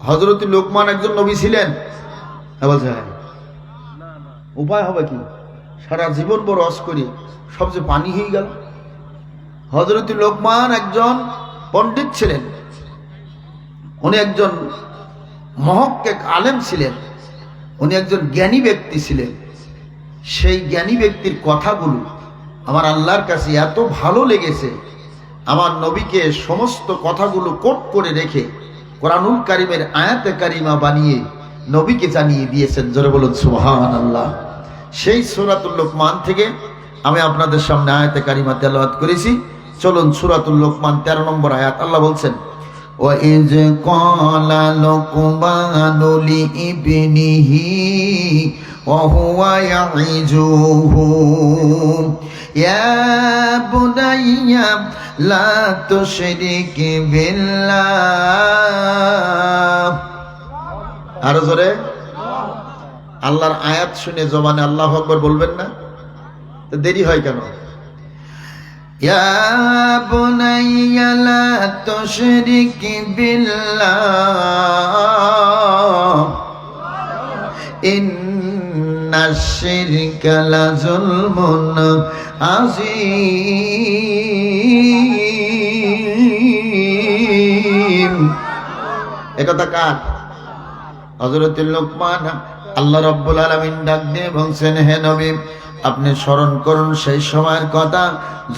হযরত লোকমান একজন নবী ছিলেন? বলছে হ্যাঁ। উপায় হবে কি? সারা জীবন বড় ওয়াজ করি, সব যে পানি হয়ে গেল। হযরত লোকমান একজন পণ্ডিত ছিলেন, উনি একজন মহক্কেক আলেম ছিলেন, উনি একজন জ্ঞানী ব্যক্তি ছিলেন। সেই জ্ঞানী ব্যক্তির কথাগুলো আমার আল্লাহর কাছে এত ভালো লেগেছে, আমার নবীকে সমস্ত কথাগুলো কোট করে রেখে কোরআনুল কারীমের আয়াতে কারিমা বানিয়ে নবীকে জানিয়ে দিয়েছেন। জোরে বলুন সুবহানাল্লাহ। সেই সূরাতুল লোকমান থেকে আমি আপনাদের সামনে আয়াতে কারিমা তেলাওয়াত করেছি। চলুন সূরাতুল লোকমান 13 নম্বর আয়াত। আল্লাহ বলছেন, وَإِذْ قَالَ لُقْمَانُ لِابْنِهِ وَهُوَ يَعِظُهُ يَا بُنَيَّ لَا تُشْرِكْ بِاللَّهِ। আরো জোরে আল্লাহর আয়াত শুনে জবানে আল্লাহু আকবার বলবেন না? তো দেরি হয় কেন? يا بني لا تشرك بالله إن الشرك لظلم عظيم। একথা কার? হযরত লোকমান। আল্লাহ রাব্বুল আলামিন ডাক দিয়ে বলছেন, হে নবী, আপনি স্মরণ করুন সেই সময়ের কথা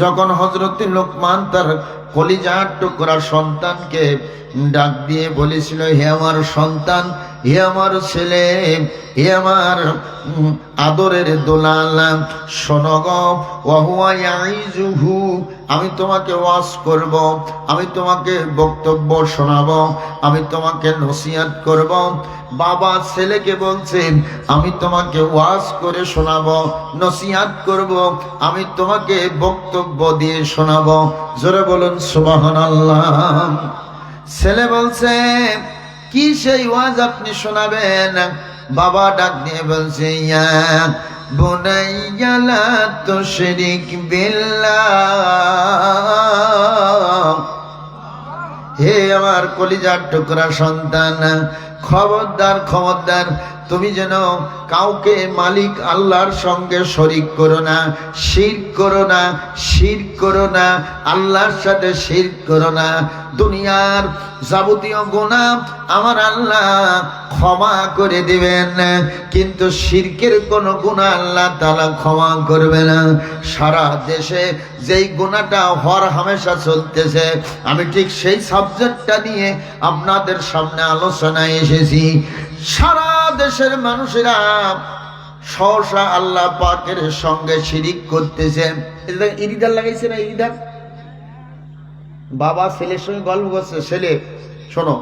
যখন হযরত লোকমান তার কলিজার টুকরা সন্তানকে ডাক দিয়ে বলেছিল, হে আমার সন্তান, হে আমার ছেলে, হে আমার আদরের দুলাল, শোনো গো, ওয়াহুয়া ইয়াইজুহু, আমি তোমাকে ওয়াজ করব, আমি তোমাকে বক্তব্য শোনাবো, আমি তোমাকে নসিহত করব। বাবা ছেলেকে বলছেন, আমি তোমাকে ওয়াজ করে শোনাবো, নসিহত করব, আমি তোমাকে বক্তব্য দিয়ে শোনাবো। জোরে বলুন সুবহানাল্লাহ। ছেলে বলছে, কি সেই ওয়াজ আপনি শোনাবেন? বাবা ডাক দিয়ে বলছে, ইয়া বুনাইয়া লা তুশরিক বিল্লাহ, হে আমার কলিজার টুকরা সন্তান, খবরদার খবরদার, তুমি যেন কাউকে মালিক আল্লাহর সঙ্গে শরীক করো না, শিরক করো না, শিরক করো না, আল্লাহর সাথে শিরক করো না। দুনিয়ার যাবতীয় গুনাহ আমার আল্লাহ ক্ষমা করে দিবেন, কিন্তু শিরকের কোন গুনাহ আল্লাহ তাআলা ক্ষমা করবে না। সারা দেশে যেই গুনাহটা হর হামেশা চলতেছে, আমি ঠিক সেই সাবজেক্টটা নিয়ে আপনাদের সামনে আলোচনায় এসেছি। সারা দেশের মানুষেরা সহসা আল্লাহ পাকের সঙ্গে শিরিক করতেছে। ইরিদার লাগাইছে না? ইরিদার বাবা ছেলের সঙ্গে গল্প করছে, ছেলে শোনো,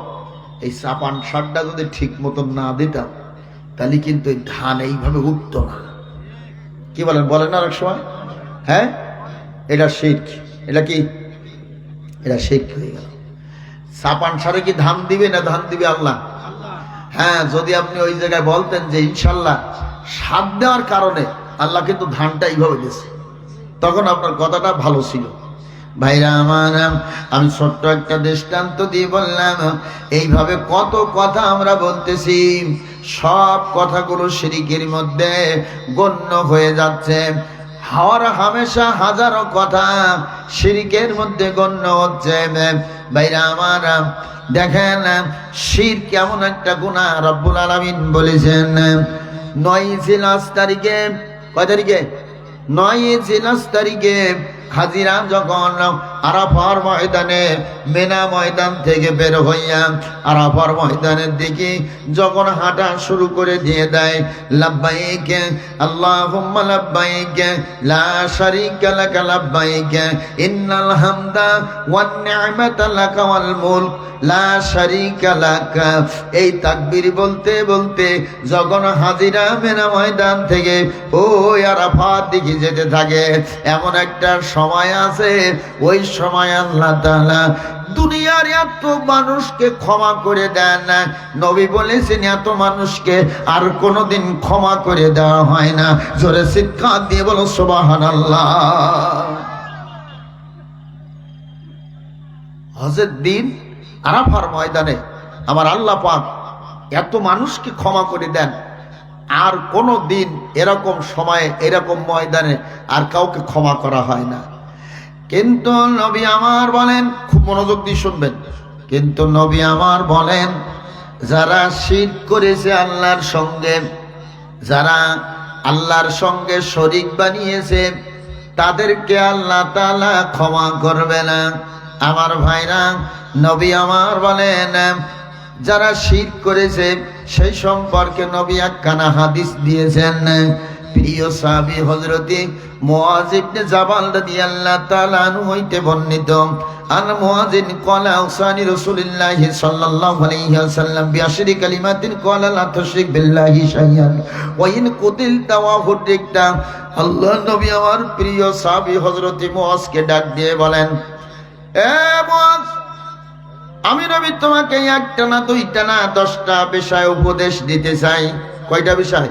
এই চাপান সারটা যদি ঠিক মতন না দিতাম তাহলে কিন্তু এই ধান এইভাবে উঠত না। কি বলেন? বলেন না অনেক সময়? হ্যাঁ, এটা শিরক। এটা কি? এটা শিরক হয়ে গেল। চাপান সারে কি ধান দিবে না ধান দিবে আল্লাহ? হ্যাঁ, যদি আপনি ওই জায়গায় বলতেন যে ইনশাল্লাহ সার দেওয়ার কারণে আল্লাহ কিন্তু ধানটা এইভাবে দিয়েছে, তখন আপনার কথাটা ভালো ছিল। ভাইরা আমার, আমি ছোট্ট একটা দৃষ্টান্ত দিয়ে বললাম, এইভাবে কত কথা আমরা বলতেছি, সব কথাগুলো শিরকের মধ্যে গণ্য হয়ে যাচ্ছে। হর হামেশা হাজারো কথা শিরকের মধ্যে গণ্য হচ্ছে। ভাইরা আমার, দেখেন শিরক কেমন একটা গুনাহ। রব্বুল আলামিন বলেছেন 9 জিলহজ তারিখে, কয় তারিখে? 9 জিলহজ তারিখে হাজিরা যখন আরাফার ময়দানে, মেনা ময়দান থেকে বের হইয়া আরাফার ময়দানের দিকে যখন হাঁটা শুরু করে দিয়ে দেয়, লাব্বাইক আল্লাহুম্মা লাব্বাইক লা শারীকা লাক লাব্বাইক ইন্নাল হামদা ওয়ান নি'মাতা লাক ওয়াল মুলক লা শারীকা লাক, এই তাকবীর বলতে বলতে যখন হাজিরা মেনা ময়দান থেকে ওই আরাফার দিকে যেতে থাকে, এমন একটা সময় আছে, ওই সময় আল্লাহ তাআলা দুনিয়ার এত মানুষকে ক্ষমা করে দেন না। নবী বলেছেন এত মানুষকে আর কোনোদিন ক্ষমা করে দেওয়া হয় না। জোরে চিৎকার দিয়ে বলো সুবহানাল্লাহ। হজের দিন আরাফার ময়দানে আমার আল্লাহ পাক এত মানুষকে ক্ষমা করে দেন, আর কোনো দিন এরকম সময়ে এরকম ময়দানে আর কাউকে ক্ষমা করা হয় না। কিন্তু নবী আমার বলেন, খুব মনোযোগ দিয়ে শুনবেন, কিন্তু নবী আমার বলেন যারা শিরক করেছে আল্লাহর সঙ্গে, যারা আল্লাহর সঙ্গে শরীক বানিয়েছে, তাদেরকে আল্লাহ তাআলা ক্ষমা করবে না। আমার ভাইরা, নবী আমার বলেন যারা শিরক করেছে সেই সম্পর্কে নবী একখানা হাদিস দিয়েছেন। প্রিয় সাহাবী হযরতে মুআয ইবনে জাবাল রাদিয়াল্লাহু তাআলা আনহু হইতে বর্ণিত, আন মুআযিন ক্বালা আওসানি রাসূলুল্লাহি সাল্লাল্লাহু আলাইহি ওয়াসাল্লাম বিআশরি কালিমাতিন ক্বালা লা তুশরিক বিল্লাহি শাইআন ওয়া ইন কুতিলতা ওয়া হুররিকতা। আল্লাহ নবী আমার প্রিয় সাহাবী হযরতে মুআযকে ডাক দিয়ে বলেন, এ মুআয, আমি নবী তোমাকে একটা না দুইটা না 10টা বিষয় উপদেশ দিতে চাই। কয়টা বিষয়?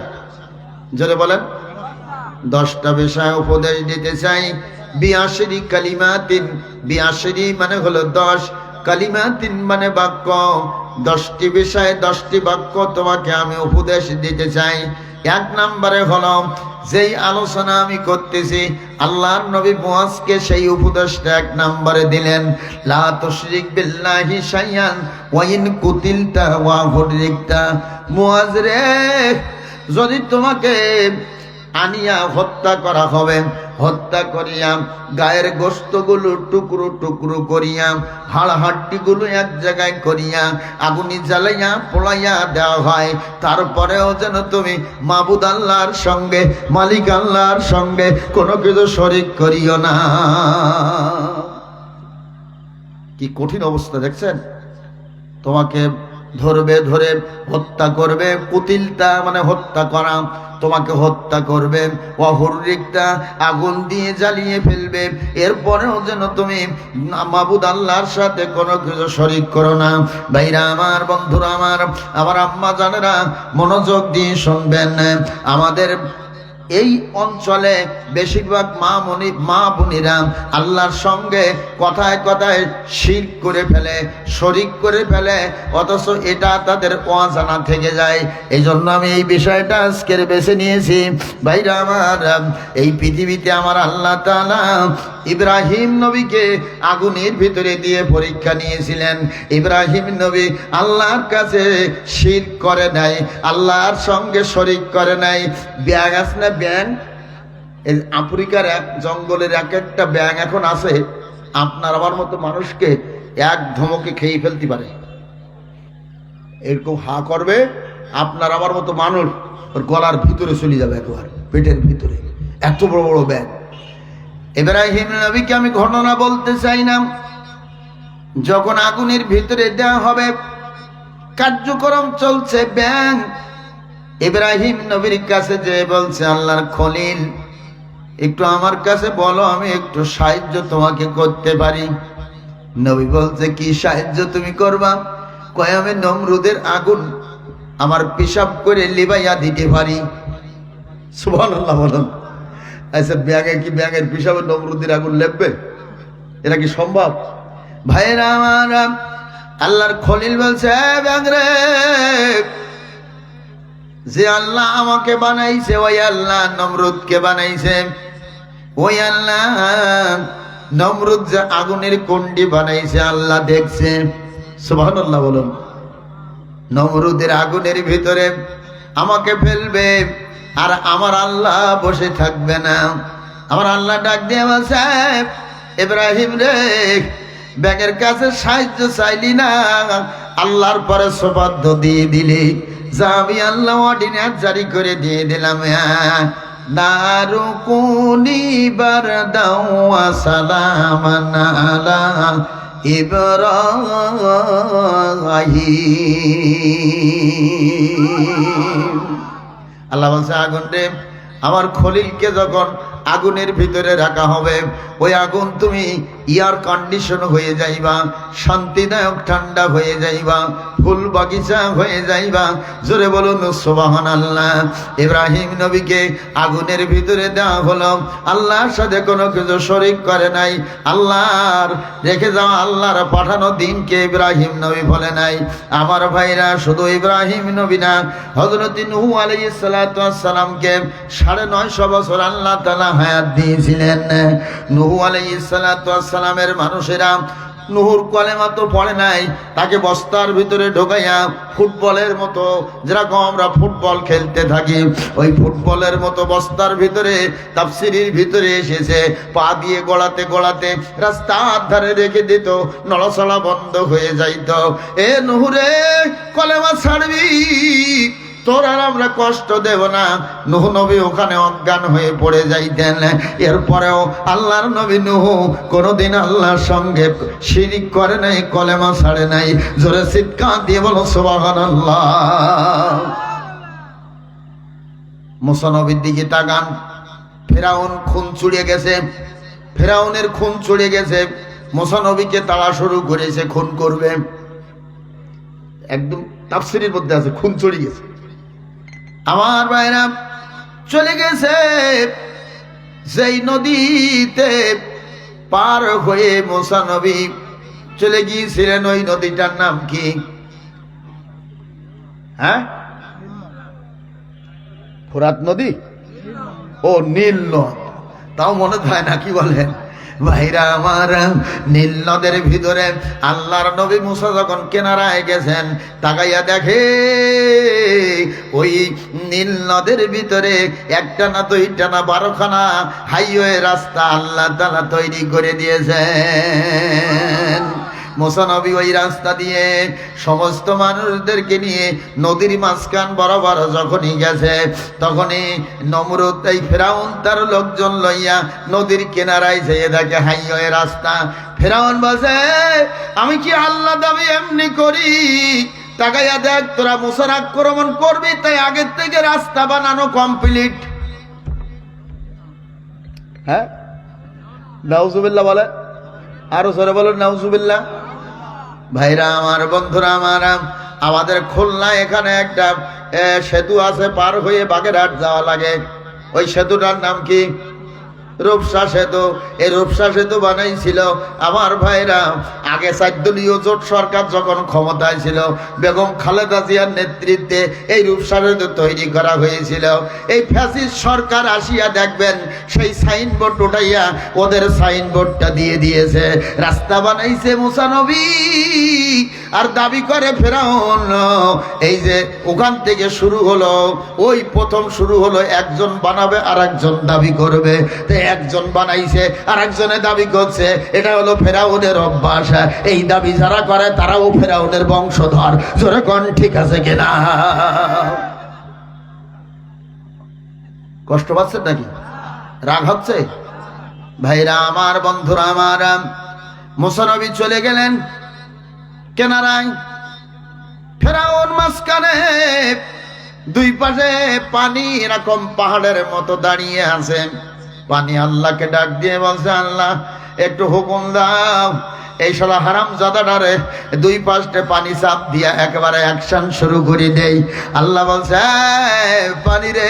জোরে বলেন। 10টা বিষয় উপদেশ দিতে চাই। বিআশরি কালিমাতিন, বিআশরি মানে হলো 10, কালিমাতিন মানে বাক্য। 10টি বিষয় 10টি বাক্য তোমাকে আমি উপদেশ দিতে চাই। 1 নম্বরে হলো, যেই আলোচনা আমি করতেছি আল্লাহর নবী মুআযকে সেই উপদেশটা 1 নম্বরে দিলেন, লা তুশরিক বিল্লাহি শাইআন ওয়া ইন কুতিলতা ওয়া হুররিকতা। মুআয রে, যদি তোমাকে আনিয়া হত্যা করা হবে, হত্যা করিয়া গায়ের গোশতগুলো টুকরো টুকরো করিয়া, হাড় হাড্ডিগুলো এক জায়গায় করিয়া আগুনে জ্বালাইয়া পোড়াইয়া দেওয়া হয়, তারপরেও যেন তুমি মাবুদ আল্লাহর সঙ্গে, মালিক আল্লাহর সঙ্গে কোনো কিছু শরীক করিও না। কি কঠিন অবস্থা দেখছেন? তোমাকে ধরবে, ধরে হত্যা করবে। কুতিলতা মানে হত্যা করা, তোমাকে হত্যা করবে। ওয়াহুররিকতা, আগুন দিয়ে জ্বালিয়ে ফেলবে। এরপরেও যেন তুমি মাবুদ আল্লাহর সাথে কোনো কিছু শরীক করো না। ভাইরা আমার, বন্ধুরা আমার, আমার আম্মা জানেরা মনোযোগ দিয়ে শুনবেন। আমাদের এই অঞ্চলে বেশিরভাগ মা বোনেরা আল্লাহর সঙ্গে কথায় কথায় শিরক করে ফেলে, শরিক করে ফেলে, অথচ এটা তাদের অজানা থেকে যায়। এই জন্য আমি এই বিষয়টা আজকের বেছে নিয়েছি। ভাইরা আমার, এই পৃথিবীতে আমার আল্লাহ তাআলা ইব্রাহিম নবীকে আগুনের ভিতরে দিয়ে পরীক্ষা নিয়েছিলেন। ইব্রাহিম নবী আল্লাহর কাছে শিরক করে নাই, আল্লাহর সঙ্গে শরিক করে নাই। ব্যাঙ আছে না, ব্যাঙ, এই আফ্রিকার এক জঙ্গলের এক একটা ব্যাঙ এখন আছে, আপনার আমার মতো মানুষকে এক ধমকে খেয়ে ফেলতে পারে। এরকম হা করবে, আপনার আমার মতো মানুষ ওর গলার ভিতরে চলে যাবে, একবার পেটের ভিতরে, এত বড় বড় ব্যাঙ। ইব্রাহিম নবীকে আমি ঘটনা বলতে চাই না। যখন আগুনের ভিতরে দেওয়া হবে, কার্যক্রম চলছে, ব্যাঙ ইব্রাহিম নবীর কাছে যে বলছে, আল্লাহর খলিল, একটু আমার কাছে বলো, আমি একটু সাহায্য তোমাকে করতে পারি। নবী বলছে, কি সাহায্য তুমি করবা? কয়, আমি নমরুদের আগুন আমার পেশাব করে লিবাইয়া দিতে পারি। সুবহানাল্লাহ বলেন। আচ্ছা, ব্যাঙে কি ব্যাঙের পেশাবে নমরুদের আগুন লেপবে? এটা কি সম্ভব? ভাইরা আমার, আল্লাহর খলিল বলছে, ব্যাঙ রে, যে আল্লাহ আমাকে বানাইছে ওই আল্লাহ নমরুদকে বানাইছে। ওই আল্লাহ নমরুদ যে আগুনের কুণ্ডি বানাইছে আল্লাহ দেখছে। সুবহানাল্লাহ বলুন। নমরুদের আগুনের ভিতরে আমাকে ফেলবে, আর আমার আল্লাহ বসে থাকবে না। আমার আল্লাহ ডাক দিয়ে বলছে, ইব্রাহিম রে, ব্যাঙের কাছে সাহায্য চাইলি না, আল্লাহর পরে সৌভাগ্য দিয়ে দিলি। যা আমি আল্লাহ অর্ডিন্যান্স জারি করে দিয়ে দিলাম, নারুকুনি বারদাও ওয়া সালামান আলা ইব্রাহিম। আল্লাহ বলছে, আগুন রে, আমার খলিলকে যখন আগুনের ভিতরে রাখা হবে, ওই আগুন তুমি এয়ার কন্ডিশন হয়ে যাইবা, শান্তিদায়ক ঠান্ডা হয়ে যাইবা, ফুল বাগিচা হয়ে যাইবা। জোরে বলুন সুবহানাল্লাহ। ইব্রাহিম নবীকে আগুনের ভিতরে দেওয়া হলো, আল্লাহর সাথে কোনো কিছু শরীক করে নাই। আল্লাহর রেখে যাওয়া, আল্লাহর পাঠানো দিনকে ইব্রাহিম নবী বলে নাই। আমার ভাইরা, শুধু ইব্রাহিম নবী না, হযরত নূহ আলাইহিস সালাতু ওয়াস সালামকে 950 বছর আল্লাহ তাআলা হায়াত দিয়েছিলেন। নূহ আলাইহিস সালাতু ওয়াস সালামের মানুষেরা নূহুর কলেমা তো পড়ে নাই, তাকে বস্তার ভিতরে ঢোকাইয়া ফুটবলের মতো, যেরকম আমরা ফুটবল খেলতে থাকি, ওই ফুটবলের মতো বস্তার ভিতরে তাফসীরের ভিতরে এসেছে, পা দিয়ে গড়াতে গড়াতে রাস্তার ধারে রেখে দিত, নড়াচড়া বন্ধ হয়ে যাইত। এ নূহুরে, কলেমা ছাড়বি, তোর আর আমরা কষ্ট দেব না। নূহ নবী ওখানে অজ্ঞান হয়ে পড়ে যাইতেন। এরপরেও আল্লাহর নবী নূহ কোনোদিন আল্লাহর সঙ্গে শিরিক করে নাই, কলেমা ছাড়ে নাই। জোরে চিৎকার দিয়ে বলো সুবহানাল্লাহ। মুসা নবীর দিকে তাকান, ফেরাউন খুন চুড়িয়ে গেছে, ফেরাউনের খুন চুড়িয়ে গেছে, মুসা নবীকে তাড়া শুরু করেছে, খুন করবে। একদম তাফসীরের মধ্যে আছে খুন চড়িয়ে গেছে। আমার ভাইরা, চলে গেছে সেই নদীতে পার হয়ে মুসা নবী চলে গিয়েছিলেন। ওই নদীটার নাম কি? হ্যাঁ, ফোরাত নদী, ও নীল নদ, তাও মনে হয় না, কি বলেন ভাইরা আমার? নীল নদের ভিতরে আল্লাহর নবী মুসা যখন কিনারায় গেছেন, তাকাইয়া দেখে ওই নীল নদের ভিতরে একটা না, দুইটা না, 12খানা হাইওয়ে রাস্তা আল্লাহ তাআলা তৈরি করে দিয়েছেন। মুসা নবী ওই রাস্তা দিয়ে সমস্ত মানুষদেরকে নিয়ে নদীর মাঝখান বরাবর যখনই গেছে, তখনই নমরুদ, এই ফেরাউন তার লোকজন লইয়া নদীর কিনারায় যেয়ে দেখে হাইওয়ে রাস্তা। ফেরাউন বলছে, আমি কি আল্লাহ দাবি এমনি করি? তাকাইয়া দেখ, তোরা মুসার আক্রমণ করবি, তাই আগের থেকে রাস্তা বানানো কমপ্লিট। হ্যাঁ, নাউজুবিল্লাহ বলে, আরো সরে বলো নাউজুবিল্লাহ। ভাইরা আমার, বন্ধুরা আমার, আমাদের খুলনা এখানে একটা সেতু আছে, পার হয়ে বাগেরহাট যাওয়া লাগে। ওই সেতুটার নাম কি? রূপসা সেতু। এই রূপসা সেতু বানাইছিল আমার ভাইরা আগে 4 দলীয় জোট সরকার যখন ক্ষমতায় ছিল, বেগম খালেদা জিয়ার নেতৃত্বে এই রূপসা সেতু তৈরি করা হয়েছিল। এই ফ্যাসিস্ট সরকার আসিয়া দেখবেন সেই সাইনবোর্ড উঠাইয়া ওদের সাইনবোর্ডটা দিয়ে দিয়েছে। রাস্তা বানাইছে মুসা নবী, আর দাবি করে ফেরাউন। এই যে ওখান থেকে শুরু হলো, ওই প্রথম শুরু হলো, একজন বানাবে আর একজন দাবি করবে। একজন বানাইছে আর একজনে দাবি করছে, এটা হলো ফেরাউনের অভ্যাস। এই দাবি যারা করে তারাও ফেরাউনের বংশধর। জোরে কোন ঠিক আছে কিনা? কষ্ট পাচ্ছেন নাকি? রাগ হচ্ছে? ভাইরা আমার, বন্ধুরা আমার, মুসা নবী চলে গেলেন কেনারায়। ফেরাউন মাঝখানে, দুই পাশে পানি এরকম পাহাড়ের মতো দাঁড়িয়ে আছে। পানি আল্লাহকে ডাক দিয়ে বলছে, আল্লাহ একটু হুকুম দাও, এই শালা হারামজাদাটারে দুই পাশে পানি চাপ দিয়া একেবারে অ্যাকশন শুরু করে দেই। আল্লাহ বলছে, পানি রে,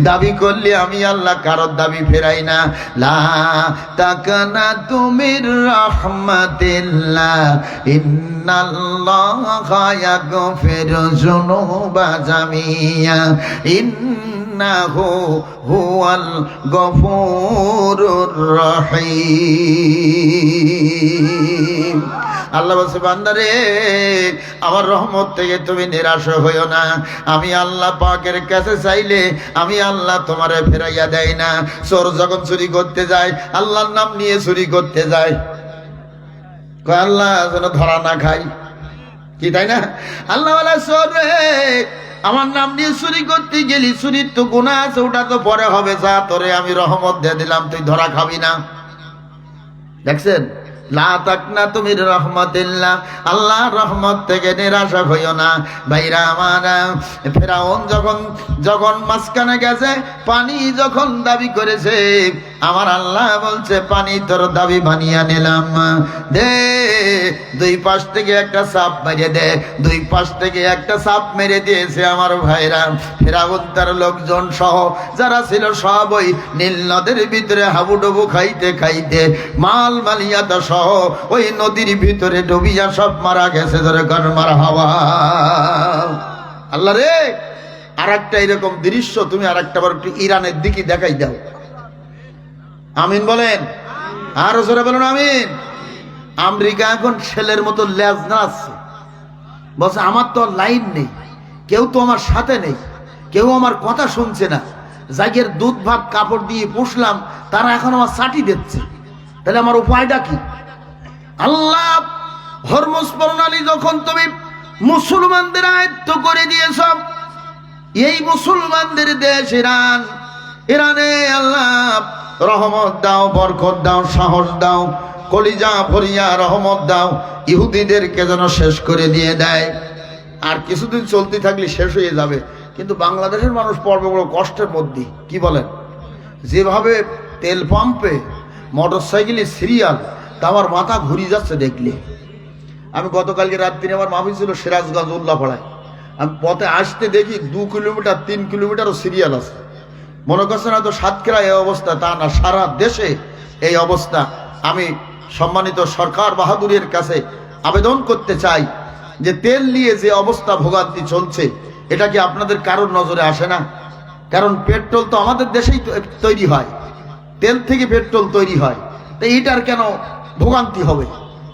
দাবি করলে আমি আল্লাহ কারোর দাবি ফেরাই না। লা তাকানা তুমির রাহমাতিল্লাহ, ইন্নাল্লাহা ইয়াগফিরু যুনুবা জামিয়া, ইন্নাহু হুয়াল গফুরুর রহিম। আল্লাহ বলছে, বান্দারে, আমার রহমত থেকে তুমি নিরাশ হইও না। আমি আল্লাহ পাকের কাছে চাইলে আমি আল্লাহ তোমারে ফেরাইয়া দেয় না। চোর যখন চুরি করতে যায়, আল্লাহর নাম নিয়ে চুরি করতে যায়, কয় আল্লাহ যেন ধরা না খাই, কি তাই না? আল্লাহ বলে, চোর রে, আমার নাম নিয়ে চুরি করতে গেলি, চুরির তো গুনাহ আছে, ওটা তো পরে হবে, যা, তোরে আমি রহমত দিয়ে দিলাম, তুই ধরা খাবি না। দেখছেন, লা তাকনা তুমির রাহমাতিল্লাহ, আল্লাহর রহমত থেকে নিরাশ হইও না। ভাইরা আমার, ফেরাউন যখন মাঝখানে গেছে, পানি যখন দাবি করেছে, আমার আল্লাহ বলছে পানি তোর দাবি বানিয়ে নিলাম, দে। দুই পাশ থেকে একটা চাপ মেরে দে। দুই পাশ থেকে একটা চাপ মেরে দিয়েছে আমার ভাইরা। ফিরআউন তার লোকজন সহ যারা ছিল সব ওই নীল নদের ভিতরে হাবুডুবু খাইতে খাইতে মাল মালিয়াতা সহ ওই নদীর ভিতরে ডুবিয়া সব মারা গেছে। ধরে কর মারহাবা। আল্লাহ রে, আর একটা এরকম দৃশ্য তুমি আর একটা বার একটু ইরানের দিকে দেখাই দাও। আমিন বলেন, আরো জোরে বলুন আমিন। আমেরিকা এখন ছেলের মতো লেজ নাড়াচ্ছে, বলছে আমার তো লাইন নেই, কেউ তো আমার সাথে নেই, কেউ আমার কথা শুনছে না। জাগের দুধ ভাত কাপড় দিয়ে পুষলাম, তারা এখন আমার চাটি দিচ্ছে, তাহলে আমার উপায়টা কি? আল্লাহ হরমুজ প্রণালী যখন তুমি মুসলমানদের আয়ত্ত করে দিয়েছ, এই মুসলমানদের দেশ ইরান, ইরানে আল্লাহ রহমত দাও, বরকত দাও, সাহস দাও, কলিজা ভরিয়া রহমত দাও, ইহুদিদেরকে যেন শেষ করে দিয়ে দেয়। আর কিছুদিন চলতে থাকলে শেষ হয়ে যাবে, কিন্তু বাংলাদেশের মানুষ পড়বে বড় কষ্টের মধ্যে। কি বলেন? যেভাবে তেল পাম্পে মোটর সাইকেলে সিরিয়াল, তা আমার মাথা ঘুরি যাচ্ছে দেখলে। আমি গতকালকে রাত্রিরে আমার মাহফিল ছিল সিরাজগঞ্জ উল্লাপাড়ায়, আমি পথে আসতে দেখি 2 কিলোমিটার 3 কিলোমিটারও সিরিয়াল আছে। মনে করছে না তো সাতক্ষীরা এই অবস্থা, তা না, সারা দেশে এই অবস্থা। আমি সম্মানিত সরকার বাহাদুরের কাছে আবেদন করতে চাই যে তেল নিয়ে যে অবস্থা ভোগান্তি চলছে, এটা কি আপনাদের কারোর নজরে আসে না? কারণ পেট্রোল তো আমাদের দেশেই তৈরি হয়, তেল থেকে পেট্রোল তৈরি হয়, তো এইটার কেন ভোগান্তি হবে?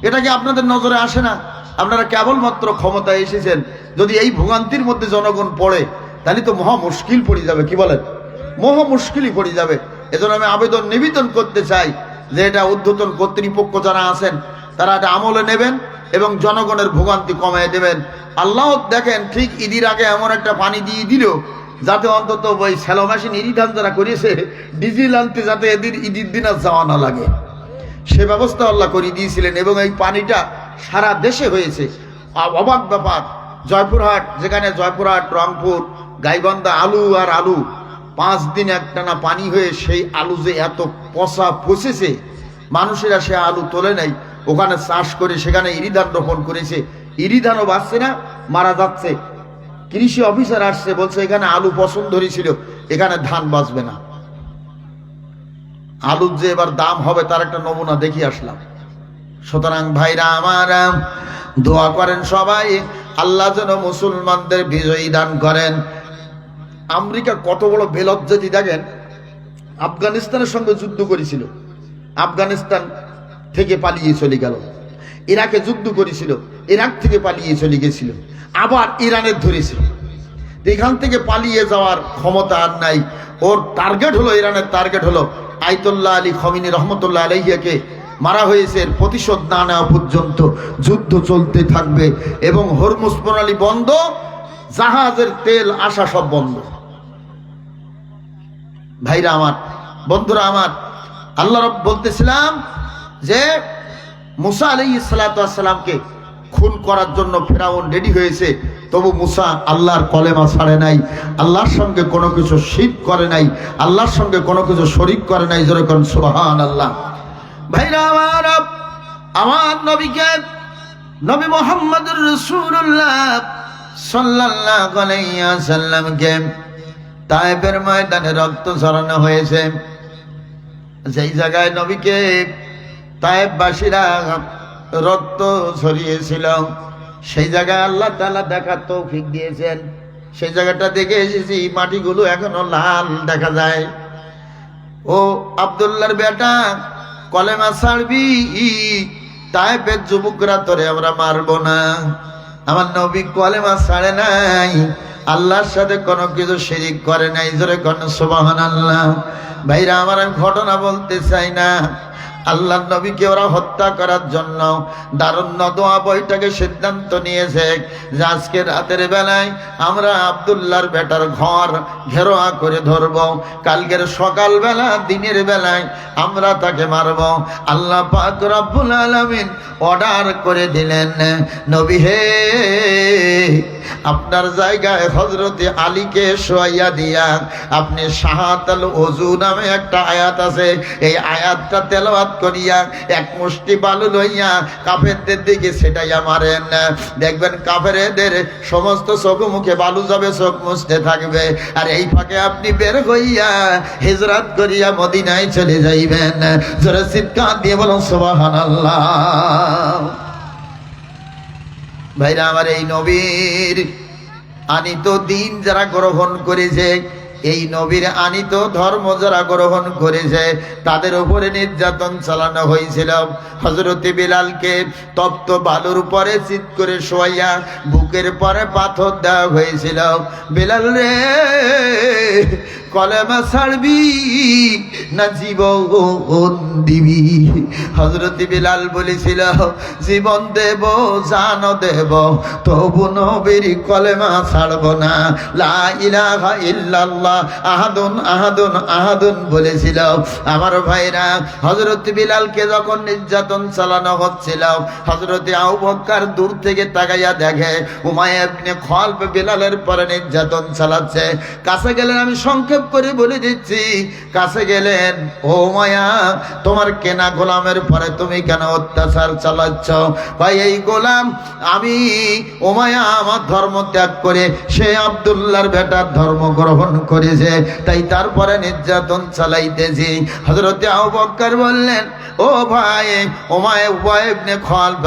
এটা কি আপনাদের নজরে আসে না? আপনারা কেবলমাত্র ক্ষমতায় এসেছেন, যদি এই ভোগান্তির মধ্যে জনগণ পড়ে তাহলে তো মহা মুশকিল পড়ে যাবে। কি বলেন? মহা মুশকিলই পড়ে যাবে। এজন্য আমি আবেদন নিবেদন করতে চাই যে এটা ঊর্ধ্বতন কর্তৃপক্ষ যারা আছেন তারা এটা আমলে নেবেন এবং জনগণের ভোগান্তি কমায় দেবেন। আল্লাহ দেখেন ঠিক ঈদের আগে এমন একটা পানি দিয়ে দিল যাতে অন্তত ওই স্যালো মেশিন ইরিধান যারা করেছে ডিজেল আনতে যাতে ঈদের দিন আর যাওয়া না লাগে, সে ব্যবস্থা আল্লাহ করে দিয়েছিলেন। এবং এই পানিটা সারা দেশে হয়েছে। অবাক ব্যাপার, জয়পুরহাট, যেখানে জয়পুরহাট, রংপুর, গাইবান্ধা আলু আর আলু 5 দিন একটানা পানি হয়ে সেই আলু যে এত পচা পচেছে, মানুষেরা সে আলু তোলে নাই, ওখানে চাষ করে সেখানে ইরিধান রোপণ করেছে। ইরিধানও বাঁচছে না, মারা যাচ্ছে। কৃষি অফিসার আসছে, বলছে এখানে আলু পছন্দ ধরেছিল, এখানে ধান বাঁচবে না। আলুর যে এবার দাম হবে তার একটা নমুনা দেখিয়ে আসলাম। সুতরাং ভাইরা আমার, দোয়া করেন সবাই, আল্লাহ যেন মুসলমানদের বিজয়ী দান করেন। আমেরিকা কত বড় বেলজ্জাতি দেখেন, আফগানিস্তানের সঙ্গে যুদ্ধ করেছিল, আফগানিস্তান থেকে পালিয়ে চলে গেল। ইরাকে যুদ্ধ করেছিল, ইরাক থেকে পালিয়ে চলে গেছিল, আবার ইরানের ধরেছে। এখান থেকে পালিয়ে যাওয়ার ক্ষমতা আর নাই। ওর টার্গেট হলো, ইরানের টার্গেট হলো আয়াতুল্লাহ আলী খমিনী রহমতুল্লাহ আলাইহিকে মারা হয়েছে, এর প্রতিশোধ না নেওয়া পর্যন্ত যুদ্ধ চলতে থাকবে। এবং হরমুজ প্রণালী বন্ধ, জাহাজের তেল আসা সব বন্ধ। ভাইরা আমার, বন্ধুরা আমার, আল্লাহ রব বলতেছিলাম যে মুসা আলাইহিস সালাতু ওয়াস সালামকে খুন করার জন্য ফেরাউন রেডি হয়েছে, তবু মুসা আল্লাহর কলেমা ছাড়ে নাই, আল্লাহর সঙ্গে কোনো কিছু শিরক করে নাই, আল্লাহর সঙ্গে কোনো কিছু শরীক করে নাই। যেরকম সুবহানাল্লাহ। ভাইরা আমার, আমার নবীকে, নবী মুহাম্মদুর রাসূলুল্লাহ সাল্লাল্লাহু আলাইহি ওয়াসাল্লামকে তায়েফের ময়দানে রক্ত ঝরানো হয়েছে। যেই জায়গায় নবীকে তায়েফবাসীরা রক্ত ঝরিয়েছিল, সেই জায়গায় আল্লাহ তাআলা দেখার তৌফিক দিয়েছেন। সেই জায়গাটা দেখে এসেছি, মাটিগুলো এখনো লাল দেখা যায়। ও আব্দুল্লাহর বেটা, কলেমা ছাড়বি, তায়েফের যুবকরা তোরে আমরা মারবো না। আমার নবী কলেমা ছাড়ে নাই, আল্লাহর সাথে কোনো কিছু শিরিক করে নাই। জোরে কোন সুবহানাল্লাহ। ভাইরা আমার, আমি ঘটনা বলতে চাই না। আল্লাহর নবীকে ওরা হত্যা করার জন্য দারুন নদওয়া বইটাকে সিদ্ধান্ত নিয়েছে যে আজকে রাতের বেলায় আমরা আব্দুল্লাহর বেটার ঘর ঘেরোয়া করে ধরব, কালকের সকালবেলা দিনের বেলায় আমরা তাকে মারব। আল্লাহ পাক রব্বুল আলামিন অর্ডার করে দিলেন, নবী হে, আপনার জায়গায় হযরতে আলীকে শোয়াইয়া দিয়া আপনি শাহাদাতুল ওযু নামে একটা আয়াত আছে, এই আয়াতটা তেলাওয়াত করিয়া এক মুষ্টি বালু লইয়া কাফেরদের দিকে সেটাইয়া মারেন। দেখবেন কাফেরদের সমস্ত চোখ মুখে বালু যাবে, চোখ মুছতে থাকবে। আর এই ফাঁকে আপনি বের হইয়া হিজরত করিয়া মদিনায় চলে যাইবেন। জোরে চিৎকার দিয়ে বলুন সুবহানাল্লাহ। ভাইরা আমার, এই নবীর আনিত দিন যারা গ্রহণ করেছে, এই নবীর আনিত ধর্ম যারা গ্রহণ করেছে, তাদের উপরে নির্যাতন চালানো হয়েছিল। হযরতে বিলালকে তপ্ত বালুর পরে চিৎ করে শোয়াইয়া বুকের পরে পাথর দেওয়া হয়েছিল। বিলাল রে, কলেমা ছাড়বি না জীবন দিবি? হযরতে বিলাল বলেছিল, জীবন দেব জান দেব, তবু নবীর কলেমা ছাড়ব না। লা ইলাহা ইল্লাল্লাহ আহাদুন আহাদুন আহাদুন বলেছিল। আমার ভাইরা, হযরতে বিলালকে যখন নির্যাতন চালানো হচ্ছিল, হযরতে আবু বকর দূর থেকে তাকাইয়া দেখে উমাইয়া ইবনে খালব বিলালের পরে নির্যাতন চালাচ্ছে। কাছে গেলেন, আমি সংক্ষেপ করে বলে দিচ্ছি, কাছে গেলেন, ও উমাইয়া, তোমার কেনা গোলামের পরে তুমি কেন অত্যাচার চালাচ্ছ? ভাই, এই গোলাম আমি উমাইয়া আমার ধর্ম ত্যাগ করে সে আব্দুল্লাহর বেটার ধর্ম গ্রহণ করেছে, তাই তারপরে নির্যাতন চালাইতেছি। হযরতে আবু বকর বললেন, ও ভাই উমাইয়া ইবনে খালব,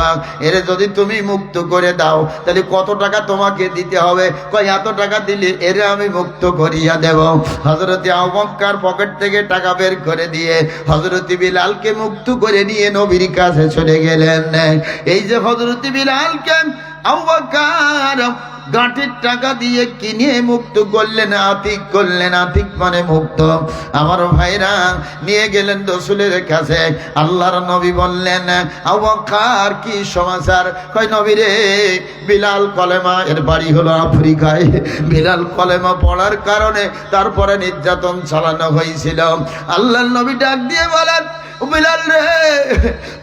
এর যদি তুমি মুক্ত করে দাও তাহলে কত টাকা তোমাকে দিতে হবে? কয়, এত টাকা দিলে এর আমি মুক্ত করিয়া দেব। হযরতে আবু বকর পকেট থেকে টাকা বের করে দিয়ে হযরতে বিলালকে মুক্ত করে নিয়ে নবীর কাছে চলে গেলেন। এই যে হযরতে বিলালকে আবু বকর গাঁটের টাকা দিয়ে কিনে মুক্ত করলেন, আতিক করলেন। আতিক মানে মুক্ত। আমার ভাইরা, নিয়ে গেলেন রাসূলের কাছে। আল্লাহর নবী বললেন, আবু বকর কি সমাচার? কয়, নবী রে, বিলাল কলেমা, এর বাড়ি হলো আফ্রিকায়, বিলাল কলেমা পড়ার কারণে তারপরে নির্যাতন চালানো হয়েছিল। আল্লাহর নবী ডাক দিয়ে বলেন, বিলাল রে,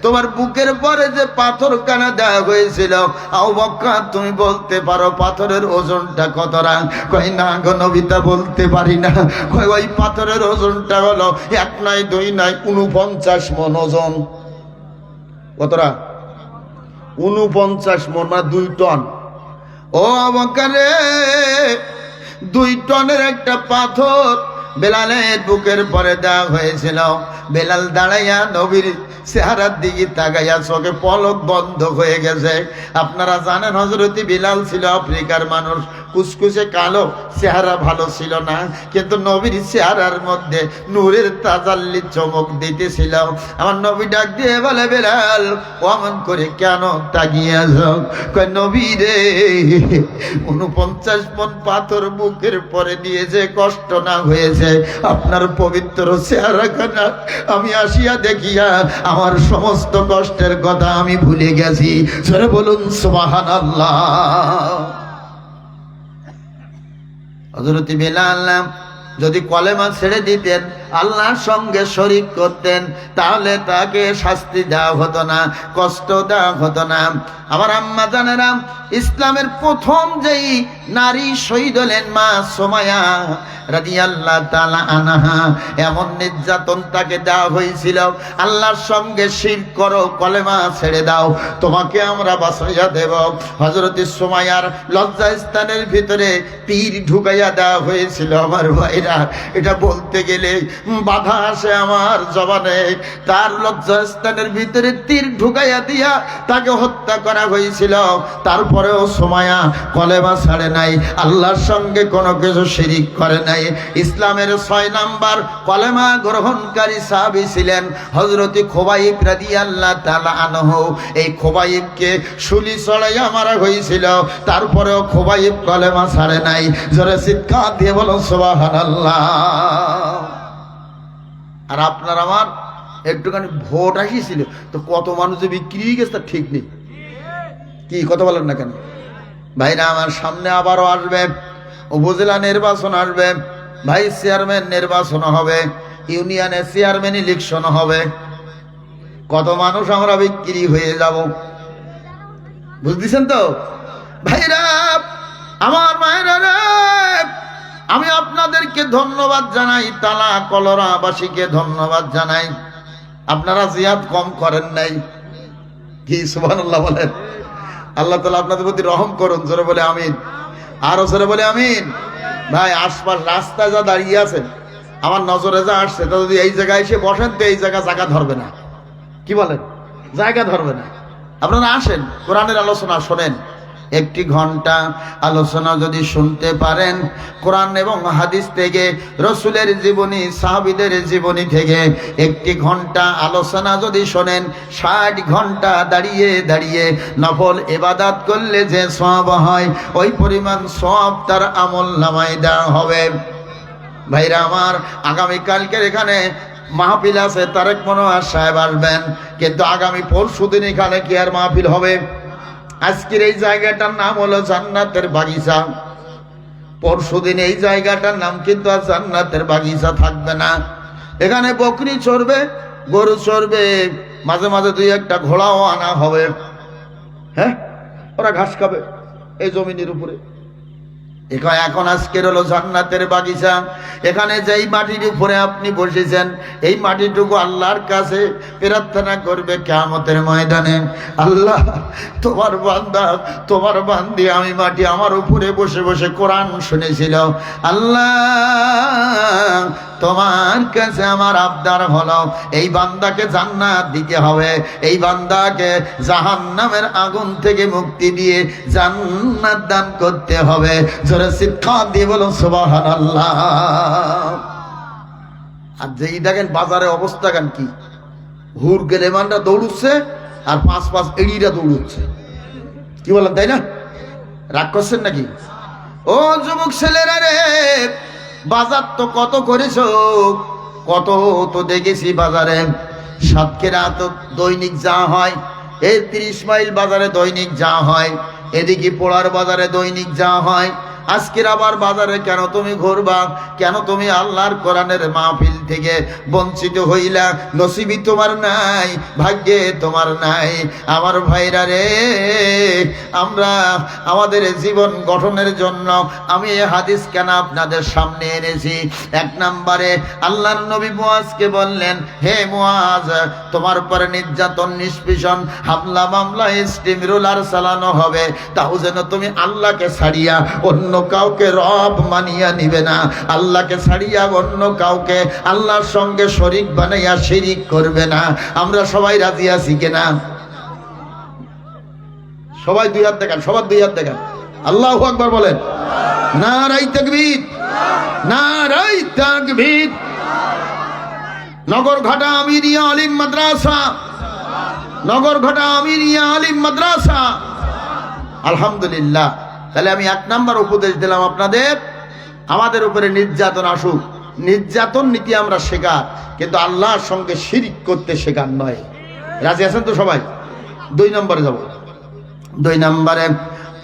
তোমার বুকের পরে যে পাথর কানা দেওয়া হয়েছিল, আবু বকর তুমি বলতে পারো পাথরের ওজনটা কতটা? কই, না গো নবী, তা বলতে পারি না। কই, ওই পাথরের ওজনটা হলো 1 নয় 2 নয় 49 মণ ওজন। কতটা? 49 মণ, মানে 2 টন। ও আবু বকর রে, 2 টনের একটা পাথর বেলালের বুকের পরে দেওয়া হয়েছিল। বেলাল দাঁড়াইয়া নবীর চেহারার দিকে তাকাইয়া চোখে পলক বন্ধ হয়ে গেছে। আপনারা জানেন হযরতে বিলাল ছিল আফ্রিকার মানুষ, কুচকুচে কালো, চেহারা ভালো ছিল না, কিন্তু নবীর চেহারার মধ্যে নূরের তাজাল্লি চমক দিতেছিল। আমার নবী ডাক দিয়ে বলে, বেলাল, অমন করে কেন তাকিয়ে যাও? কয়, নবী রে, 49 মণ পাথর বুকের পরে নিয়ে যে কষ্ট না হয়েছে আপনার পবিত্র চেহারাখানা আমি আসিয়া দেখিয়া আমার সমস্ত কষ্টের কথা আমি ভুলে গেছি। সরে বলুন সুবহানাল্লাহ। হযরত বিলাল যদি কলেমা ছেড়ে দিতেন, আল্লাহর সঙ্গে শরীক করতেন, তাহলে তাকে শাস্তি দেওয়া হতো না, কষ্ট দেওয়া হতো না। আমার আম্মা জানেরা, ইসলামের প্রথম যেই নারী শহীদ হলেন মা সুমাইয়া রাদিয়াল্লাহু তাআলা আনহা, এমন নির্যাতন তাকে দেওয়া হয়েছিল, আল্লাহর সঙ্গে শিরক করো, কলেমা ছেড়ে দাও, তোমাকে আমরা বাঁচাইয়া দেব। হযরত সুমাইয়ার লজ্জাস্থানের ভিতরে তীর ঢুকাইয়া দেওয়া হয়েছিল। আমার ভাইরা, এটা বলতে গেলে বাধা আসে আমার জবানে। তার লজ্জাস্থানের ভিতরে তীর ঢুকাইয়া দিয়া তাকে হত্যা করা হয়েছিল। তারপরেও সুমাইয়া কলেমা ছাড়ে নাই, আল্লাহর সঙ্গে কোনো কিছু শিরিক করে নাই। ইসলামের 6 নাম্বার কলেমা গ্রহণকারী সাহাবী ছিলেন হযরত খুবাইব রাদিয়াল্লাহু তাআলা আনহু। এই খুবাইবকে শুলি চড়াইয়া মারা হয়েছিল, তারপরেও খুবাইব কলেমা ছাড়ে নাই। জোরে চিৎকার দিয়ে বলো সুবহানাল্লাহ। আর আপনার আমার একটুখানি ভোট আসিছিল তো কত মানুষ যে বিক্রি হয়ে গেছে তার ঠিক নেই। কি কথা বলেন না কেন ভাইরা? আমার সামনে আবারও আসবে, উপজেলা নির্বাচন আসবে, ভাইস চেয়ারম্যান নির্বাচন হবে, ইউনিয়নের চেয়ারম্যান ইলেকশন হবে। কত মানুষ আমরা বিক্রি হয়ে যাব, বুঝতেছেন তো ভাইরা? ধন্যবাদ জানাই, তালা কলরাবাসীকে ধন্যবাদ জানাই। আপনারা জিয়াদ কম করেন নাই, কি সুবহানাল্লাহ বলেন। আল্লাহ তাআলা আপনাদের প্রতি রহম করুন, জোরে বলে আমিন। আরো জোরে বলে আমিন। ভাই আশপাশ রাস্তায় যা দাঁড়িয়ে আছেন, আমার নজরে যা আসছে, তা যদি এই জায়গায় এসে বসেন তো এই জায়গা ধরবে না। কি বলেন? জায়গা ধরবে না। আপনারা আসেন, কোরআনের আলোচনা শোনেন। একটি ঘন্টা আলোচনা যদি শুনতে পারেন কোরআন এবং হাদিস থেকে, রসুলের জীবনী, সাহাবীদের জীবনী থেকে একটি ঘন্টা আলোচনা যদি শোনেন, 60 ঘন্টা দাঁড়িয়ে দাঁড়িয়ে নফল ইবাদত করলে যে সওয়াব হয়, ওই পরিমাণ সওয়াব তার আমলনামায় দেওয়া হবে। ভাইরা আমার, আগামীকালকের এখানে মাহফিল আছে, তারেক মনোয়ার সাহেব আসবেন, কিন্তু আগামী পরশুদিন এখানে কি আর মাহফিল হবে? আজকের এই জায়গাটার নাম হলো জান্নাতের বাগিচা। পরশুদিন এই জায়গাটার নাম কিন্তু আর জান্নাতের বাগিচা থাকবে না। এখানে বকরি চড়বে, গরু চড়বে, মাঝে মাঝে দুই একটা ঘোড়াও আনা হবে। হ্যাঁ, ওরা ঘাস খাবে এই জমিনের উপরে। এখন আজকের হলো জান্নাতের বাগিচা। এখানে যেই মাটির উপরে আপনি বসেছেন, এই মাটিটুকু আল্লাহর কাছে প্রার্থনা করবে কিয়ামতের ময়দানে, আল্লাহ তোমার বান্দা, তোমার বান্দি আমি মাটি, আমার উপরে বসে বসে কোরআন শুনেছিল, আল্লাহ তোমার কাছে আমার আবদার হলো এই বান্দাকে জান্নাত দিতে হবে, এই বান্দাকে জাহান্নামের আগুন থেকে মুক্তি দিয়ে জান্নাত দান করতে হবে। জোরে চিৎকার দিয়ে বলুন সুবহানাল্লাহ। আর যেই দেখেন বাজারে অবস্থা কেন কি, হুর গেলেমানরা দৌড়ুচ্ছে আর পাঁচ এড়িরা দৌড়ুচ্ছে। কি বলেন, তাই না? রাগ করছেন নাকি? ও যুবক ছেলেরা রে, বাজার তো কত করেছো, কত তো দেখেছি বাজারে। সাতক্ষীরা তো দৈনিক যা হয়, এই 30 মাইল বাজারে দৈনিক যা হয়, এদিকে পোড়ার বাজারে দৈনিক যা হয়। আজকের আবার বাজারে কেন তুমি ঘুরবা? কেন তুমি আল্লাহর কোরআনের মাহফিল থেকে বঞ্চিত হইলা? নসিবই তোমার নাই, ভাগ্যে তোমার নাই। আমার ভাইরা রে, আমরা আমাদের জীবন গঠনের জন্য আমি এই হাদিস কেন আপনাদের সামনে এনেছি? 1 নম্বরে আল্লাহর নবী মুয়াজকে বললেন, হে মুয়াজ, তোমার উপরে নির্যাতন, নিষ্পীষণ, হামলা মামলা, স্টিম রোলার চালানো হবে, তাও যেন তুমি আল্লাহকে ছাড়িয়া অন্য কাউকে রব মানিয়া নিবে না, আল্লাহকে ছাড়িয়া অন্য কাউকে আল্লাহর সঙ্গে শরীক বানাইয়া শিরিক করবে না। আমরা সবাই রাজি আছি কিনা? সবাই দুই হাত দেখান, সবার দুই হাত দেখান, আল্লাহু আকবার বলেন। নারাই তাকবীর, নারাই তাকবীর। নগরঘাটা আমিরিয়া আলিম মাদ্রাসা, নগরঘাটা আমিরিয়া আলিম মাদ্রাসা, আলহামদুলিল্লাহ। তাহলে আমি 1 নাম্বার উপদেশ দিলাম আপনাদের, আমাদের উপরে নির্যাতন আসুক, নির্যাতন নীতি আমরা শেখা, কিন্তু আল্লাহর সঙ্গে শিরিক করতে শেখার নয়। রাজি আছেন তো সবাই? 2 নম্বরে যাব। 2 নম্বরে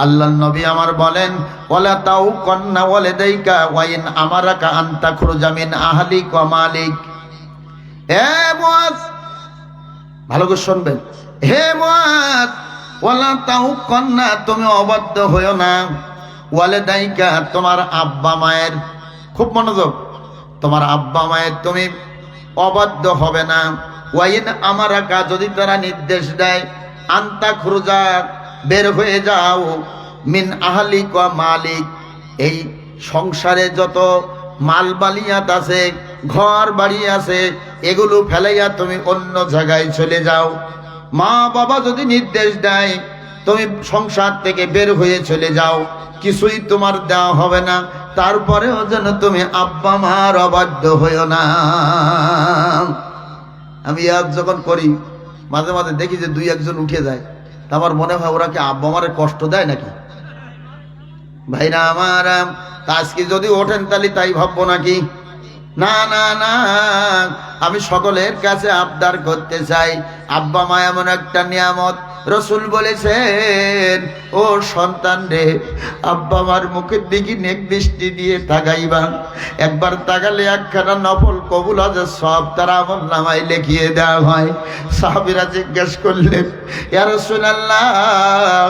আল্লাহর নবী আমার বলেন, ওয়ালা তাউ কন্না ওয়ালিদাইকা ওয়া ইন আমারাকা আন তাখরুজা মিন আহলিক ওয়া মালিক। হে মুয়াজ, ভালো করে শুনবেন, হে মুয়াজ, ওয়ালা তাউ কন্না, তুমি অবাধ্য হইও না, ওয়ালিদাইকা, তোমার আব্বা মায়ের, খুব মনোযোগ, তোমার আব্বা মায়ের তুমি অবাধ্য হবে না। ওয়া ইন আমারাকা, যদি তারা নির্দেশ দেয়, আন তাখরুজা, বের হয়ে যাও, মিন আহলিক ওয়া মালিক, এই সংসারে যত মাল বালিয়াত আছে, ঘর বাড়ি আছে, এগুলো ফেলাইয়া তুমি অন্য জায়গায় চলে যাও। মা বাবা যদি নির্দেশ দেয় তুমি সংসার থেকে বের হয়ে চলে যাও, কিছুই তোমার দেওয়া হবে না, তারপরেও যেন তুমি আব্বা মার অবাধ্য হইও না। আমি আজ যখন করি, মাঝে মাঝে দেখি যে 2-1 উঠে যায়, আমার মনে হয় ওরা কি আব্বা মারে কষ্ট দেয় নাকি? ভাইরা আমার, আজকে যদি ওঠেন তাহলে তাই ভাববো নাকি? না না না, আমি সকলের কাছে আবদার করতে চাই, আব্বা মা এমন একটা নিয়ামত, রসুল বলেছেন, ও সন্তান রে, আব্বা আমার মুখের দিকে নেক দৃষ্টি দিয়ে তাকাইবা। একবার তাকালে একখানা নফল কবুল হজের সব তার আমল নামায় লিখিয়ে দেওয়া হয়। সাহাবীরা জিজ্ঞেস করলেন, ইয়া রাসূলুল্লাহ,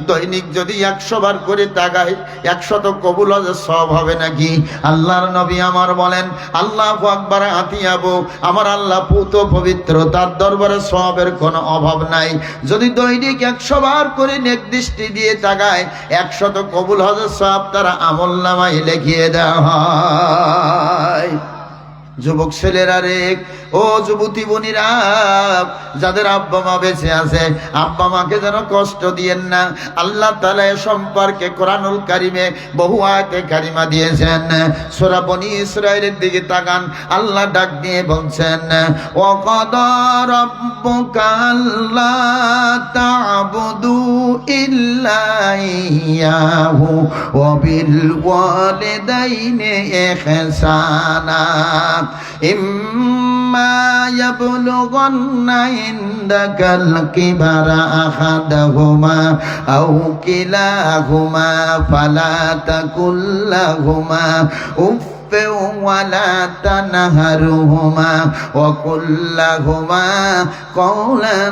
দৈনিক যদি 100 বার করে তাকাই 100 কবুল হজের সব হবে নাকি? আল্লাহর নবী আমার বলেন, আল্লাহু আকবার আতিয়াবু, আমার আল্লাহ পুত পবিত্র, তার দরবারে সওয়াবের কোনো অভাব নাই। যদি দৈনিক 100 বার করে নেক দৃষ্টি দিয়ে তাকায় 100 কবুল হজের সওয়াব তার আমল নামায় লিখিয়ে দেওয়া হয়। যুবক ছেলেরা রে, ও যুবতী বোনেরা, যাদের আব্বা মা বেঁচে আছে, আব্বা মাকে যেন কষ্ট দিয়েন না। আল্লাহ তাআলা এ সম্পর্কে কোরআনুল কারিমে বহু আয়াতে কারিমা দিয়েছেন। সূরা বনী ইসরাঈলের দিকে তাকান, আল্লাহ ডাক দিয়ে বলছেন, ওয়া কাদা রাব্বুকা আল্লা তা'বুদু ইল্লা ইয়্যাহু ওয়া বিল ওয়ালিদাইনি ইহসানা ইম্মা ইয়াবলুগান্না ইনদাকাল কিবারা আহাদাহুমা আও কিলাহুমা ফালা তাকুল লাহুমা উফ ولا تنهرهما وقل لهما قولا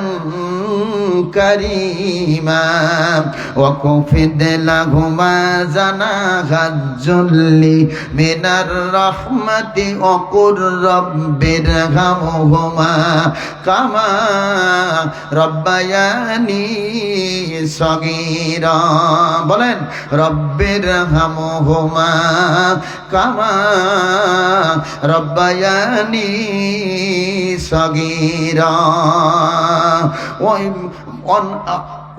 كريما وخفض لهما جناح الذل من الرحمة وقل رب ارحمهما كما ربياني صغيرا বলেন, رب ارحمهما كما ربياني صغيرا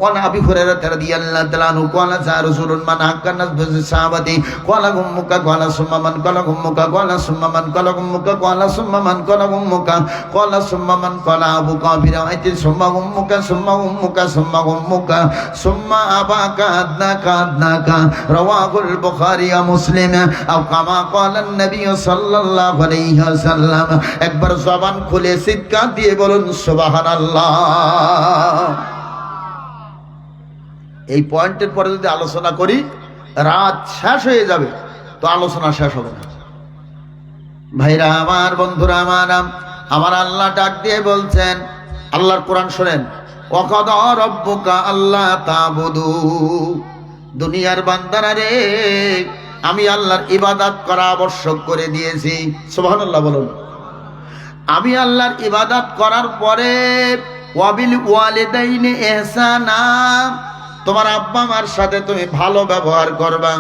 وعن أبي هريرة رضي الله تعالى عنه قال جاء رسول من حق الناس بالصحابة قال أمك قال ثم من قال أمك قال ثم من قال أمك قال ثم من قال أمك قال ثم من قال أبوك في رواية ثم أمك ثم أمك ثم أمك ثم أباك أدناك أدناك رواه البخاري ومسلم أو كما قال النبي صلى الله عليه وسلم একবার জবান খুলে চিৎকার দিয়ে বলুন সুবহানাল্লাহ। এই পয়েন্টের পরে যদি আলোচনা করি রাত শেষ হয়ে যাবে, তো আলোচনা শেষ হবে না। ভাইরা আমার, বন্ধুরা আমার, আমার আল্লাহ ডাক দিয়ে বলছেন, আল্লাহর কোরআন শোনেন, ওয়াকাদা রাব্বুকা আল্লা তা'বুদু, দুনিয়ার বান্দারা রে, আমি আল্লাহর ইবাদত করা আবশ্যক করে দিয়েছি। সুবহানাল্লাহ বলুন। আমি আল্লাহর ইবাদত করার পরে ওয়াবিল ওয়ালিদাইনি ইহসানা, তোমার আব্বা মার সাথে তুমি ভালো ব্যবহার করবা।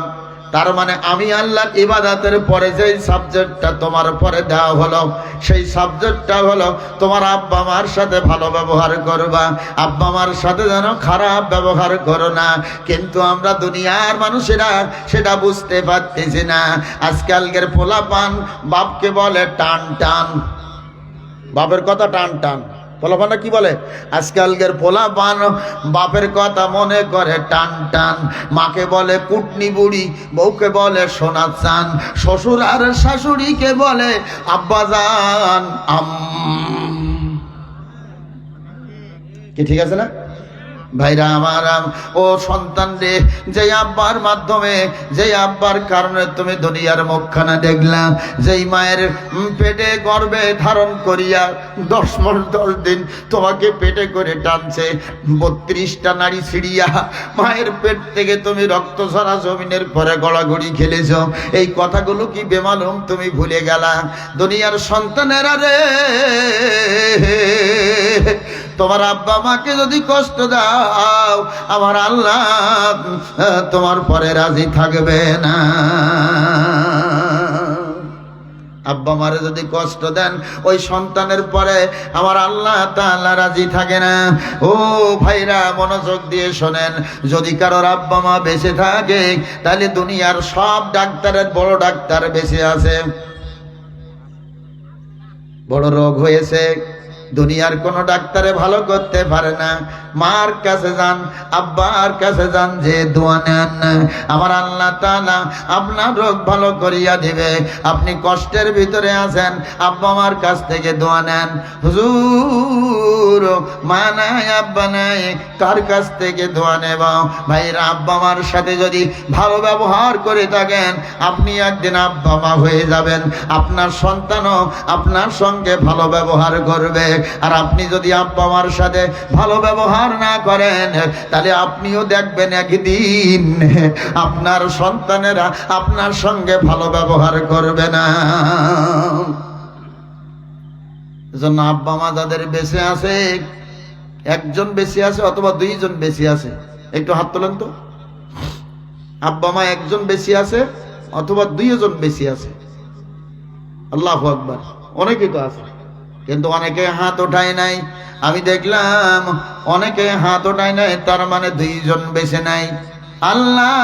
তার মানে আমি আল্লাহর ইবাদতের পরে যেই সাবজেক্টটা তোমার পরে দেওয়া হলো, সেই সাবজেক্টটা হলো তোমার আব্বা মার সাথে ভালো ব্যবহার করবা। আব্বা মার সাথে যেন খারাপ ব্যবহার করো না। কিন্তু আমরা দুনিয়ার মানুষেরা সেটা বুঝতে পারতেছি না। আজকালকের পোলাপান বাপকে বলে টান টান, বাপের কথা টান টান। পোলাপানরা কি বলে? আজকালকের পোলাপান বাপের কথা মনে করে টান টান, মাকে বলে কুটনি বুড়ি, বউকে বলে সোনা চান, শ্বশুর আর শাশুড়িকে বলে আব্বাজান কি ঠিক আছে না? ভাইরা আমার, ও সন্তান রে, যে আব্বার মাধ্যমে, যে আব্বার কারণে তুমি দুনিয়ার মুখখানা দেখলা, যেই মায়ের পেটে গর্ভে ধারণ করিয়া 10 মাস 10 দিন তোমাকে পেটে করে টানছে, 32টা নাড়ি ছিড়িয়া মায়ের পেট থেকে তুমি রক্ত ঝরা জমিনের পরে গড়াগড়ি খেলেছ, এই কথাগুলো কি বেমালুম তুমি ভুলে গেলা? দুনিয়ার সন্তানেরা রে, তোমার আব্বা মাকে যদি কষ্ট দাও, আমার আল্লাহ তোমার পরে রাজি থাকবে না। আব্বা মারে যদি কষ্ট দেন, ওই সন্তানের পরে আমার আল্লাহ তাআলা রাজি থাকে না। ও ভাইরা, মনোযোগ দিয়ে শোনেন, যদি কারোর আব্বা মা বেঁচে থাকে, তাহলে দুনিয়ার সব ডাক্তারের বড় ডাক্তার বেঁচে আছে। বড় রোগ হয়েছে, দুনিয়ার কোনো ডাক্তারে ভালো করতে পারে না, মার কাছে যান, আব্বার কাছে যান, যে দোয়া নেন, আমার আল্লাহ তাআলা আপনার রোগ ভালো করিয়া দিবে। আপনি কষ্টের ভিতরে আছেন, আব্বা মার কাছ থেকে দোয়া নেন। হুজুর মা নাই আব্বা নাই, কার কাছ থেকে দোয়া নেব? ভাইরা, আব্বা মার সাথে যদি ভালো ব্যবহার করে থাকেন, আপনি একদিন আব্বা মা হয়ে যাবেন। আপনার সন্তানও আপনার সঙ্গে ভালো ব্যবহার করবে। আর আপনি যদি আব্বা মার সাথে ভালো ব্যবহার না করেন, তাহলে আপনিও দেখবেন একদিন আপনার সন্তানেরা আপনার সঙ্গে ভালো ব্যবহার করবে না। এজন্য আব্বা মা যাদের বেঁচে আছে, একজন বেঁচে আছে অথবা দুইজন বেঁচে আছে, একটু হাত তোলেন তো। আব্বা মা একজন বেঁচে আছে অথবা দুইজন বেঁচে আছে। আল্লাহু আকবার। অনেকেই তো আছে, কিন্তু অনেকে হাত ওঠায় নাই। আমি দেখলাম অনেকে হাত ওঠায় নাই, তার মানে দুইজন বেঁচে নাই। আল্লাহ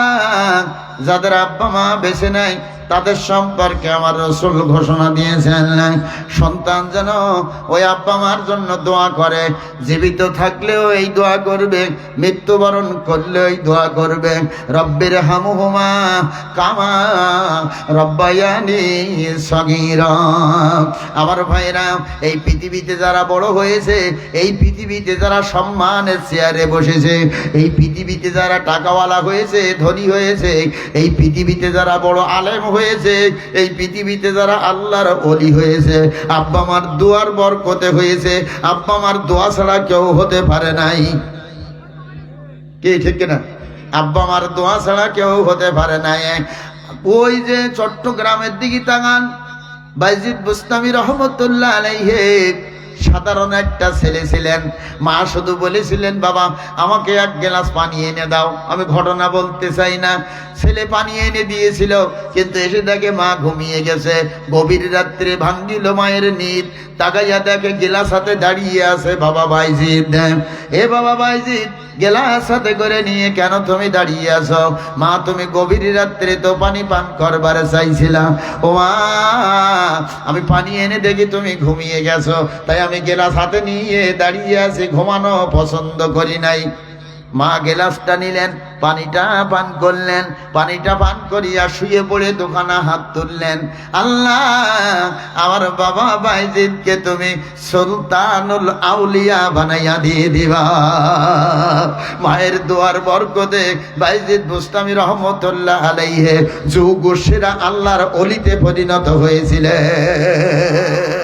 যাদের আব্বা মা বেঁচে নাই তাদের সম্পর্কে আমার রাসূল ঘোষণা দিয়েছেন, সন্তান যেন ওই আব্বা মার জন্য দোয়া করে। জীবিত থাকলেও এই দোয়া করবে, মৃত্যুবরণ করলেও এই দোয়া করবে, রব্বির হামহুমা কামা রব্বায়ানি সগীরা। আমার ভাইরা, এই পৃথিবীতে যারা বড় হয়েছে, এই পৃথিবীতে যারা সম্মানের চেয়ারে বসেছে, এই পৃথিবীতে যারা টাকাওয়ালা হয়েছে, ধনী হয়েছে, এই পৃথিবীতে যারা বড় আলেম হয়েছে, এই পৃথিবীতে যারা আল্লাহর ওলি হয়েছে, আব্বা মার দোয়ার বরকতে হয়েছে। আব্বা মার দোয়া ছাড়া কেউ হতে পারে নাই। কি ঠিক কিনা? আব্বা মার দোয়া ছাড়া কেউ হতে পারে নাই। ওই যে চট্টগ্রামের দিকে তাকান, বাইজিদ বুস্তামি রহমতুল্লাহ আলাইহি সাধারণ একটা ছেলে ছিলেন। মা শুধু বলেছিলেন, বাবা আমাকে এক গ্লাস পানি এনে দাও। আমি ঘটনা বলতে চাই না, ছেলে পানি এনে দিয়েছিল, কিন্তু এসে দেখে মা ঘুমিয়ে গেছে। গভীর রাত্রে ভাঙ্গিল মায়ের নিদ, তাকাইয়া দেখে গেলাস হাতে দাঁড়িয়ে আছে বাবা বাইজিদ। এ বাবা বাইজিদ, গেলাস হাতে করে নিয়ে কেন তুমি দাঁড়িয়ে আছো? মা, তুমি গভীর রাত্রে তো পানি পান করবার চাইছিলাম। ও মা, আমি পানি এনে দেখি তুমি ঘুমিয়ে গেছো, তাই আমি গেলাস হাতে নিয়ে দাঁড়িয়ে আছি, ঘুমানো পছন্দ করি নাই। মা গেলাসটা নিলেন, পানিটা পান করলেন, পানিটা পান করিয়া শুয়ে পড়ে দোকানা হাত তুললেন। আল্লাহ, আমার বাবা বাইজিদকে তুমি সুলতানুল আউলিয়া বানাইয়া দিয়ে দিবা। মায়ের দোয়ার বরকতে বাইজিদ বুস্তামি রহমতুল্লাহ আলাইহি যুগ সেরা আল্লাহর অলিতে পরিণত হয়েছিলেন।